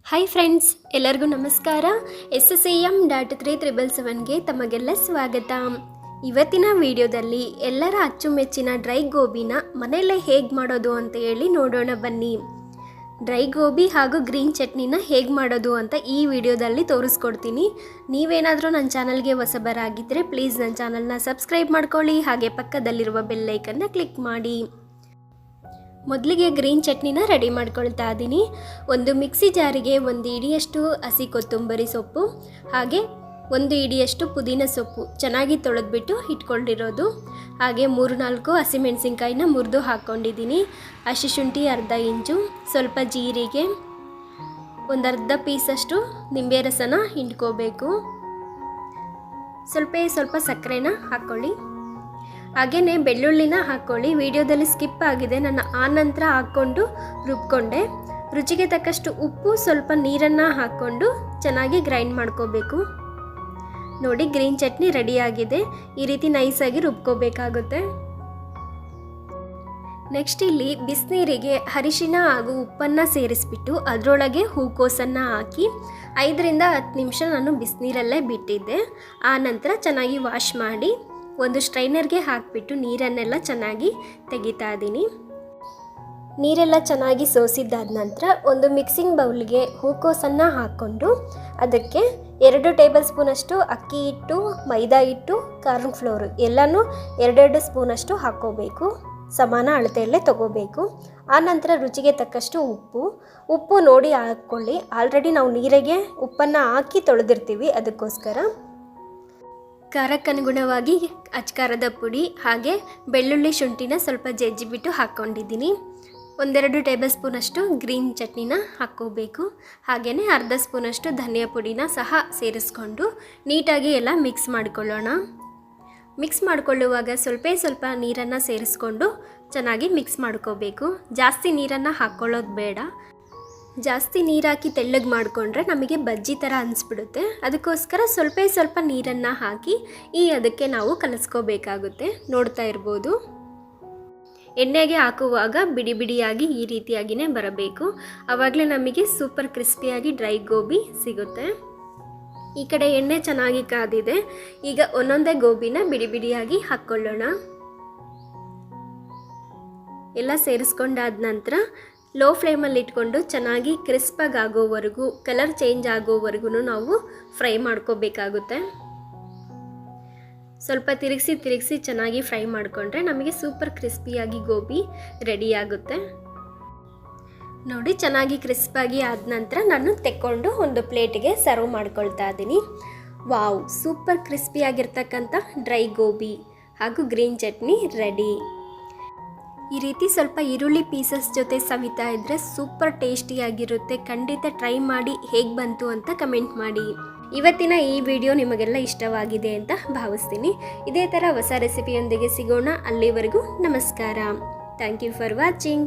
Hi friends, ಎಲ್ಲರಿಗೂ ನಮಸ್ಕಾರ. SSAM.377ಗೆ ತಮಗೆಲ್ಲ ಸ್ವಾಗತ. ಇವತ್ತಿನ ವಿಡಿಯೋದಲ್ಲಿ ಎಲ್ಲರ ಅಚ್ಚುಮೆಚ್ಚಿನ ಡ್ರೈ ಗೋಬಿನ ಮನೆಯಲ್ಲೇ ಹೇಗೆ ಮಾಡೋದು ಅಂತ ಹೇಳಿ ನೋಡೋಣ ಬನ್ನಿ. ಡ್ರೈ ಗೋಬಿ ಹಾಗೂ ಗ್ರೀನ್ ಚಟ್ನಿನ ಹೇಗೆ ಮಾಡೋದು ಅಂತ ಈ ವಿಡಿಯೋದಲ್ಲಿ ತೋರಿಸ್ಕೊಡ್ತೀನಿ. ನೀವೇನಾದರೂ ನನ್ನ ಚಾನಲ್ಗೆ ಹೊಸಬರಾಗಿದ್ದರೆ ಪ್ಲೀಸ್ ನನ್ನ ಚಾನಲ್ನ ಸಬ್ಸ್ಕ್ರೈಬ್ ಮಾಡ್ಕೊಳ್ಳಿ, ಹಾಗೆ ಪಕ್ಕದಲ್ಲಿರುವ ಬೆಲ್ ಐಕನ್ನ ಕ್ಲಿಕ್ ಮಾಡಿ. ಮೊದಲಿಗೆ ಗ್ರೀನ್ ಚಟ್ನಿನ ರೆಡಿ ಮಾಡ್ಕೊಳ್ತಾ ಇದ್ದೀನಿ. ಒಂದು ಮಿಕ್ಸಿ ಜಾರಿಗೆ 1 ಹಿಡಿಯಷ್ಟು ಹಸಿ ಕೊತ್ತಂಬರಿ ಸೊಪ್ಪು, ಹಾಗೆ 1 ಹಿಡಿಯಷ್ಟು ಪುದೀನ ಸೊಪ್ಪು ಚೆನ್ನಾಗಿ ತೊಳೆದ್ಬಿಟ್ಟು ಇಟ್ಕೊಂಡಿರೋದು, ಹಾಗೆ 3-4 ಹಸಿಮೆಣಸಿನ್ಕಾಯಿನ ಮುರಿದು ಹಾಕ್ಕೊಂಡಿದ್ದೀನಿ, ಹಸಿ ಶುಂಠಿ ಅರ್ಧ ಇಂಚು, ಸ್ವಲ್ಪ ಜೀರಿಗೆ, ಒಂದು ಅರ್ಧ ಪೀಸಷ್ಟು ನಿಂಬೆ ರಸನ ಹಿಂಡ್ಕೋಬೇಕು, ಸ್ವಲ್ಪ ಸಕ್ಕರೆನ ಹಾಕ್ಕೊಳ್ಳಿ, ಹಾಗೆಯೇ ಬೆಳ್ಳುಳ್ಳಿನ ಹಾಕ್ಕೊಳ್ಳಿ. ವಿಡಿಯೋದಲ್ಲಿ ಸ್ಕಿಪ್ ಆಗಿದೆ, ನಾನು ಆನಂತರ ಹಾಕ್ಕೊಂಡು ರುಬ್ಕೊಂಡೆ. ರುಚಿಗೆ ತಕ್ಕಷ್ಟು ಉಪ್ಪು, ಸ್ವಲ್ಪ ನೀರನ್ನು ಹಾಕ್ಕೊಂಡು ಚೆನ್ನಾಗಿ ಗ್ರೈಂಡ್ ಮಾಡ್ಕೋಬೇಕು. ನೋಡಿ, ಗ್ರೀನ್ ಚಟ್ನಿ ರೆಡಿಯಾಗಿದೆ. ಈ ರೀತಿ ನೈಸಾಗಿ ರುಬ್ಕೋಬೇಕಾಗುತ್ತೆ. ನೆಕ್ಸ್ಟ್ ಇಲ್ಲಿ ಬಿಸಿನೀರಿಗೆ ಅರಿಶಿನ ಹಾಗೂ ಉಪ್ಪನ್ನು ಸೇರಿಸ್ಬಿಟ್ಟು ಅದರೊಳಗೆ ಹೂಕೋಸನ್ನು ಹಾಕಿ 5-10 ನಿಮಿಷ ನಾನು ಬಿಸಿನೀರಲ್ಲೇ ಬಿಟ್ಟಿದ್ದೆ. ಆ ನಂತರ ಚೆನ್ನಾಗಿ ವಾಶ್ ಮಾಡಿ ಒಂದು ಸ್ಟ್ರೈನರ್ಗೆ ಹಾಕಿಬಿಟ್ಟು ನೀರನ್ನೆಲ್ಲ ಚೆನ್ನಾಗಿ ತೆಗಿತಾ ಇದ್ದೀನಿ. ನೀರೆಲ್ಲ ಚೆನ್ನಾಗಿ ಸೋಸಿದ್ದಾದ ನಂತರ ಒಂದು ಮಿಕ್ಸಿಂಗ್ ಬೌಲ್ಗೆ ಹೂಕೋಸನ್ನು ಹಾಕ್ಕೊಂಡು ಅದಕ್ಕೆ 2 ಟೇಬಲ್ ಸ್ಪೂನಷ್ಟು ಅಕ್ಕಿ ಹಿಟ್ಟು, ಮೈದಾ ಹಿಟ್ಟು, ಕಾರ್ನ್ ಫ್ಲೋರು ಎಲ್ಲನೂ 2 ಸ್ಪೂನಷ್ಟು ಹಾಕ್ಕೋಬೇಕು. ಸಮಾನ ಅಳತೆಯಲ್ಲೇ ತಗೋಬೇಕು. ಆನಂತರ ರುಚಿಗೆ ತಕ್ಕಷ್ಟು ಉಪ್ಪು ನೋಡಿ ಹಾಕ್ಕೊಳ್ಳಿ. ಆಲ್ರೆಡಿ ನಾವು ನೀರಿಗೆ ಉಪ್ಪನ್ನು ಹಾಕಿ ತೊಳೆದಿರ್ತೀವಿ, ಅದಕ್ಕೋಸ್ಕರ. ಖಾರಕ್ಕನುಗುಣವಾಗಿ ಅಚ್ಕಾರದ ಪುಡಿ ಹಾಗೆ ಬೆಳ್ಳುಳ್ಳಿ ಶುಂಠಿನ ಸ್ವಲ್ಪ ಜಜ್ಜಿಬಿಟ್ಟು ಹಾಕ್ಕೊಂಡಿದ್ದೀನಿ. 1-2 ಟೇಬಲ್ ಸ್ಪೂನಷ್ಟು ಗ್ರೀನ್ ಚಟ್ನಿನ ಹಾಕ್ಕೋಬೇಕು. ಹಾಗೆಯೇ ಅರ್ಧ ಸ್ಪೂನಷ್ಟು ಧನಿಯಾ ಪುಡಿನ ಸಹ ಸೇರಿಸ್ಕೊಂಡು ನೀಟಾಗಿ ಎಲ್ಲ ಮಿಕ್ಸ್ ಮಾಡಿಕೊಳ್ಳೋಣ. ಮಿಕ್ಸ್ ಮಾಡಿಕೊಳ್ಳುವಾಗ ಸ್ವಲ್ಪ ನೀರನ್ನು ಸೇರಿಸ್ಕೊಂಡು ಚೆನ್ನಾಗಿ ಮಿಕ್ಸ್ ಮಾಡ್ಕೋಬೇಕು. ಜಾಸ್ತಿ ನೀರನ್ನು ಹಾಕ್ಕೊಳ್ಳೋದು ಬೇಡ. ಜಾಸ್ತಿ ನೀರು ಹಾಕಿ ತೆಳ್ಳಗೆ ಮಾಡಿಕೊಂಡ್ರೆ ನಮಗೆ ಬಜ್ಜಿ ಥರ ಅನಿಸ್ಬಿಡುತ್ತೆ. ಅದಕ್ಕೋಸ್ಕರ ಸ್ವಲ್ಪ ನೀರನ್ನು ಹಾಕಿ ಅದಕ್ಕೆ ನಾವು ಕಲಿಸ್ಕೋಬೇಕಾಗುತ್ತೆ. ನೋಡ್ತಾ ಇರ್ಬೋದು, ಎಣ್ಣೆಗೆ ಹಾಕುವಾಗ ಬಿಡಿಯಾಗಿ ಈ ರೀತಿಯಾಗಿಯೇ ಬರಬೇಕು. ಆವಾಗಲೇ ನಮಗೆ ಸೂಪರ್ ಕ್ರಿಸ್ಪಿಯಾಗಿ ಡ್ರೈ ಗೋಬಿ ಸಿಗುತ್ತೆ. ಈ ಕಡೆ ಎಣ್ಣೆ ಚೆನ್ನಾಗಿ ಕಾದಿದೆ. ಈಗ ಒಂದೊಂದೇ ಗೋಬಿನ ಬಿಡಿಯಾಗಿ ಹಾಕ್ಕೊಳ್ಳೋಣ. ಎಲ್ಲ ಸೇರಿಸ್ಕೊಂಡಾದ ನಂತರ ಲೋ ಫ್ಲೇಮಲ್ಲಿ ಇಟ್ಕೊಂಡು ಚೆನ್ನಾಗಿ ಕ್ರಿಸ್ಪಾಗಿ ಆಗೋವರೆಗೂ, ಕಲರ್ ಚೇಂಜ್ ಆಗೋವರೆಗೂ ನಾವು ಫ್ರೈ ಮಾಡ್ಕೋಬೇಕಾಗುತ್ತೆ. ಸ್ವಲ್ಪ ತಿರುಗಿಸಿ ಚೆನ್ನಾಗಿ ಫ್ರೈ ಮಾಡಿಕೊಂಡ್ರೆ ನಮಗೆ ಸೂಪರ್ ಕ್ರಿಸ್ಪಿಯಾಗಿ ಗೋಬಿ ರೆಡಿಯಾಗುತ್ತೆ. ನೋಡಿ, ಚೆನ್ನಾಗಿ ಕ್ರಿಸ್ಪಾಗಿ ಆದ ನಂತರ ನಾನು ತೆಕ್ಕೊಂಡು ಒಂದು ಪ್ಲೇಟಿಗೆ ಸರ್ವ್ ಮಾಡ್ಕೊಳ್ತಾ ಇದ್ದೀನಿ. ವಾವ್, ಸೂಪರ್ ಕ್ರಿಸ್ಪಿಯಾಗಿರ್ತಕ್ಕಂಥ ಡ್ರೈ ಗೋಬಿ ಹಾಗೂ ಗ್ರೀನ್ ಚಟ್ನಿ ರೆಡಿ. ಈ ರೀತಿ ಸ್ವಲ್ಪ ಈರುಳ್ಳಿ ಪೀಸಸ್ ಜೊತೆ ಸವಿತಾ ಇದ್ದರೆ ಸೂಪರ್ ಟೇಸ್ಟಿಯಾಗಿರುತ್ತೆ. ಖಂಡಿತ ಟ್ರೈ ಮಾಡಿ ಹೇಗೆ ಬಂತು ಅಂತ ಕಮೆಂಟ್ ಮಾಡಿ. ಇವತ್ತಿನ ಈ ವಿಡಿಯೋ ನಿಮಗೆಲ್ಲ ಇಷ್ಟವಾಗಿದೆ ಅಂತ ಭಾವಿಸ್ತೀನಿ. ಇದೇ ಥರ ಹೊಸ ರೆಸಿಪಿಯೊಂದಿಗೆ ಸಿಗೋಣ. ಅಲ್ಲಿವರೆಗೂ ನಮಸ್ಕಾರ. Thank you for watching.